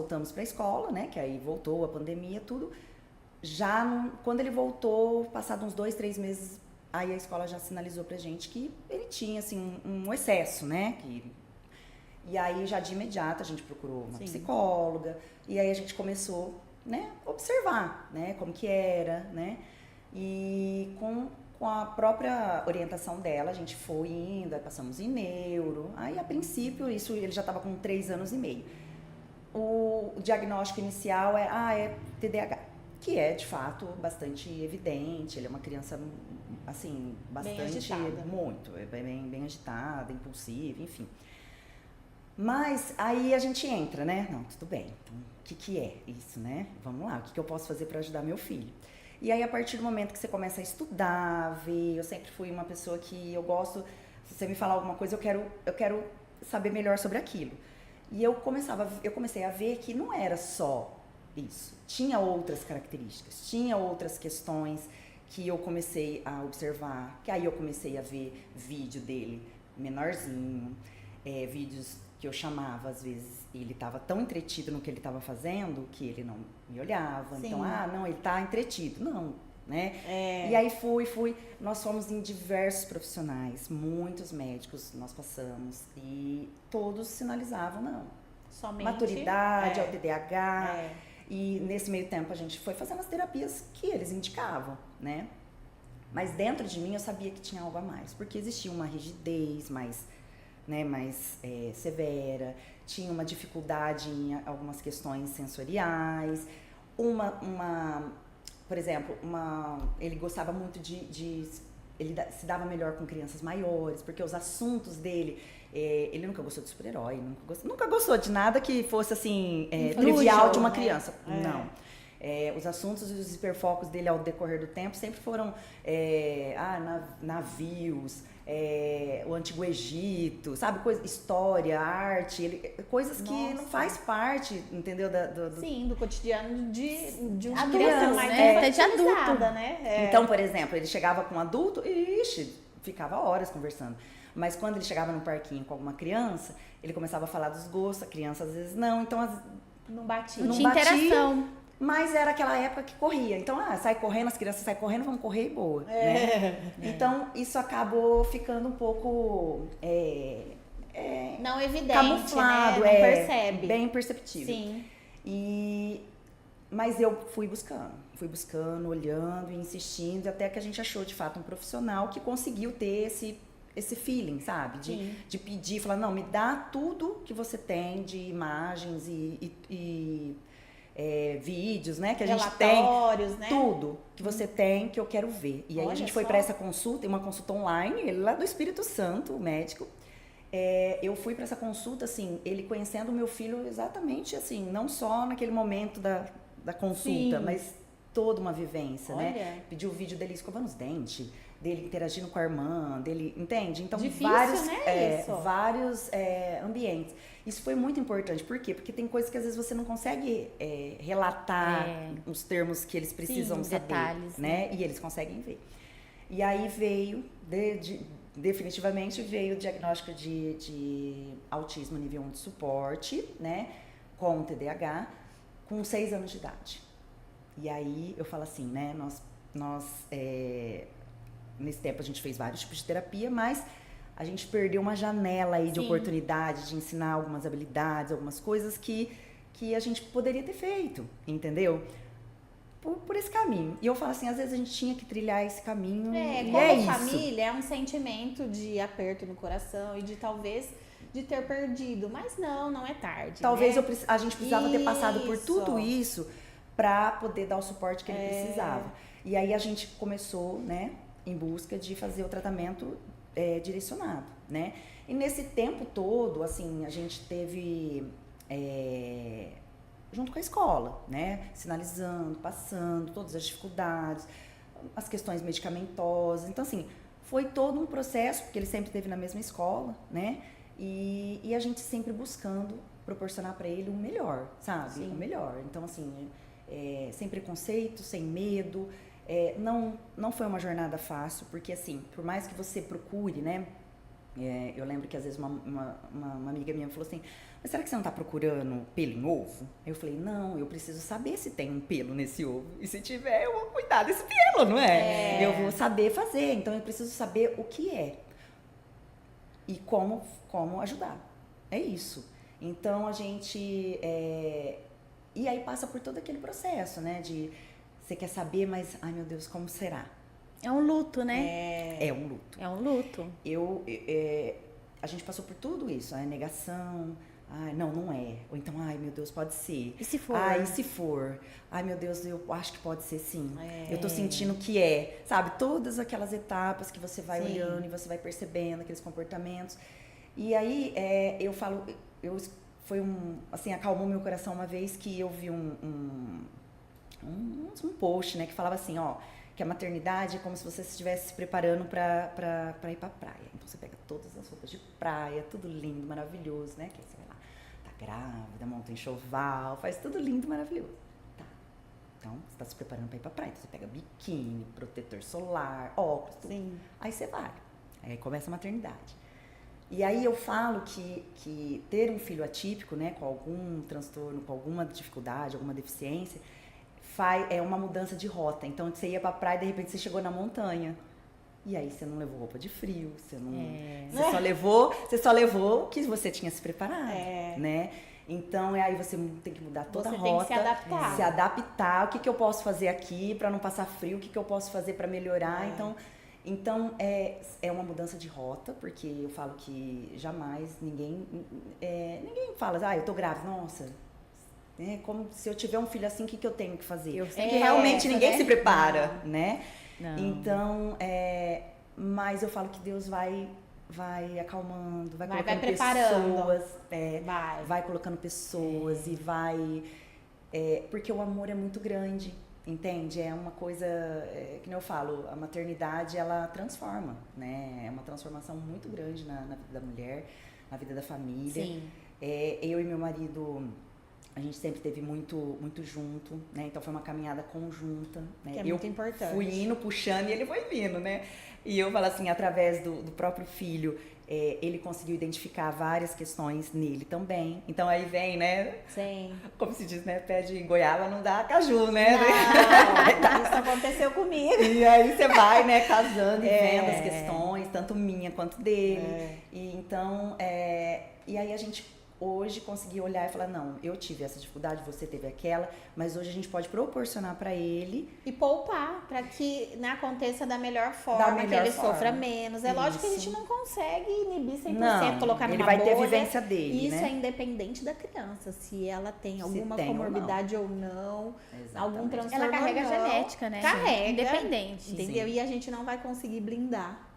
voltamos para a escola, né? Que aí voltou a pandemia, tudo. Quando ele voltou, passado uns 2, 3 meses, aí a escola já sinalizou pra gente que ele tinha, assim, um excesso, né? E aí, já de imediato, a gente procurou uma psicóloga, e aí a gente começou, né, a observar, né, como que era, né? E com a própria orientação dela, a gente foi indo, aí passamos em neuro. Aí, a princípio, isso ele já estava com 3 anos e meio. O diagnóstico inicial é TDAH, que é, de fato, bastante evidente. Ele é uma criança, assim, bastante... Bem agitada. Muito, bem agitada, impulsiva, enfim. Mas aí a gente entra, né? Não, tudo bem. Então, o que é isso, né? Vamos lá, o que eu posso fazer para ajudar meu filho? E aí, a partir do momento que você começa a estudar, ver... Eu sempre fui uma pessoa que eu gosto... Se você me falar alguma coisa, eu quero saber melhor sobre aquilo. E eu comecei a ver que não era só isso. Tinha outras características, tinha outras questões que eu comecei a observar. Que aí eu comecei a ver vídeo dele menorzinho, vídeos que eu chamava, às vezes, ele estava tão entretido no que ele estava fazendo que ele não me olhava. Sim. Então, não, ele está entretido. Não, né? E aí nós fomos em diversos profissionais, muitos médicos nós passamos e todos sinalizavam, não. Somente Maturidade, ao TDAH. E nesse meio tempo a gente foi fazendo as terapias que eles indicavam, né? Mas dentro de mim eu sabia que tinha algo a mais, porque existia uma rigidez mais severa, tinha uma dificuldade em algumas questões sensoriais, por exemplo, ele gostava muito ele se dava melhor com crianças maiores, porque os assuntos dele, ele nunca gostou de super-herói, nunca gostou de nada que fosse assim, trivial de uma criança, não. Os assuntos e os hiperfocos dele ao decorrer do tempo sempre foram navios, o Antigo Egito, sabe? História, arte, coisas que não faz parte, entendeu? Sim, do cotidiano de uma adulto, criança mais até de adulto, né? Então, por exemplo, ele chegava com um adulto e, ficava horas conversando. Mas quando ele chegava no parquinho com alguma criança, ele começava a falar dos gostos, a criança às vezes não, então não batia. Não tinha interação. Mas era aquela época que corria. Então, sai correndo, as crianças saem correndo, vão correr e boa. Né? Então, isso acabou ficando um pouco... não evidente, camuflado, né? Não percebe. Bem perceptível. Sim. Mas eu fui buscando, olhando e insistindo, até que a gente achou, de fato, um profissional que conseguiu ter esse feeling, sabe? De pedir, falar, não, me dá tudo que você tem de imagens e vídeos, né? Que a gente tem, né? tudo que você tem, que eu quero ver. E aí a gente foi para essa consulta, uma consulta online, ele lá do Espírito Santo, o médico. Eu fui para essa consulta, assim, ele conhecendo o meu filho exatamente assim, não só naquele momento da consulta, mas toda uma vivência, né? Pediu o vídeo dele escovando os dentes, dele interagindo com a irmã, dele, entende? Então, difícil, vários ambientes. Isso foi muito importante. Por quê? Porque tem coisas que às vezes você não consegue relatar os termos que eles precisam saber, detalhes, né? E eles conseguem ver. E aí veio, definitivamente veio o diagnóstico de autismo nível 1 de suporte, né? Com TDAH, com 6 anos de idade. E aí eu falo assim, né? Nesse tempo a gente fez vários tipos de terapia, mas a gente perdeu uma janela aí de oportunidade de ensinar algumas habilidades, algumas coisas que a gente poderia ter feito, entendeu? Por esse caminho. E eu falo assim, às vezes a gente tinha que trilhar esse caminho. Como família, é um sentimento de aperto no coração e de talvez de ter perdido, mas não é tarde. Talvez a gente precisava ter passado por tudo isso para poder dar o suporte que ele precisava. E aí a gente começou, né, em busca de fazer o tratamento direcionado, né? E nesse tempo todo, assim, a gente teve junto com a escola, né, sinalizando, passando todas as dificuldades, as questões medicamentosas. Então, assim, foi todo um processo, porque ele sempre esteve na mesma escola, né? E a gente sempre buscando proporcionar para ele o melhor, sabe? Sim. O melhor. Então, assim, sem preconceito, sem medo. Não foi uma jornada fácil, porque, assim, por mais que você procure, né, Eu lembro que às vezes uma amiga minha falou assim, mas será que você não tá procurando pelo em ovo? Eu falei, não, eu preciso saber se tem um pelo nesse ovo. E se tiver, eu vou cuidar desse pelo, não é? Eu vou saber fazer, então eu preciso saber o que é. E como ajudar. É isso. Então a gente... E aí passa por todo aquele processo, né? De você quer saber, mas, ai meu Deus, como será? É um luto, né? É um luto. É um luto. A gente passou por tudo isso, a negação, ai, não é. Ou então, ai meu Deus, pode ser. E se for? Ai, e se for? Ai meu Deus, eu acho que pode ser sim. Eu tô sentindo que é. Sabe, todas aquelas etapas que você vai olhando e você vai percebendo aqueles comportamentos. E aí, eu falo, assim, acalmou meu coração uma vez que eu vi um post, né, que falava assim, ó, que a maternidade é como se você estivesse se preparando para ir pra praia. Então você pega todas as roupas de praia, tudo lindo, maravilhoso, né? Que você vai lá, tá grávida, monta enxoval, faz tudo lindo, maravilhoso. Tá. Então você tá se preparando para ir pra praia. Então você pega biquíni, protetor solar, óculos, tudo. Sim. Aí você vai. Aí começa a maternidade. E aí eu falo que ter um filho atípico, né, com algum transtorno, com alguma dificuldade, alguma deficiência, é uma mudança de rota. Então você ia pra praia e de repente você chegou na montanha. E aí você não levou roupa de frio, você só levou o que você tinha se preparado, né? Então aí você tem que mudar toda a rota, tem que se adaptar. O que eu posso fazer aqui para não passar frio? O que eu posso fazer para melhorar? Então é uma mudança de rota, porque eu falo que jamais ninguém fala, eu tô grávida, nossa. Como se eu tiver um filho assim, o que eu tenho que fazer? Porque realmente ninguém se prepara, né? Não. Então, mas eu falo que Deus vai acalmando, vai colocando preparando. pessoas, vai colocando pessoas e vai... porque o amor é muito grande, entende? É uma coisa, que nem eu falo, a maternidade, ela transforma, né? É uma transformação muito grande na vida da mulher, na vida da família. Sim. Eu e meu marido... A gente sempre esteve muito, muito junto, né? Então foi uma caminhada conjunta, né? Que é muito importante. Fui indo, puxando e ele foi vindo, né? E eu falo assim, através do próprio filho, ele conseguiu identificar várias questões nele também. Então aí vem, né? Sim. Como se diz, né? Pé de goiaba não dá caju, né? Não, isso aconteceu comigo. E aí você vai, né, casando e vendo as questões, tanto minha quanto dele. E então, e aí a gente... Hoje consegui olhar e falar, não, eu tive essa dificuldade, você teve aquela, mas hoje a gente pode proporcionar para ele. E poupar, para que aconteça da melhor forma, que ele sofra menos. É lógico que a gente não consegue inibir 100%, não, colocar numa ele vai bolha. ter vivência dele, Isso né? é independente da criança, se ela tem alguma tem comorbidade ou não, algum transtorno. Ela carrega ou não. genética, né? Carrega. Independente. Entendeu? E a gente não vai conseguir blindar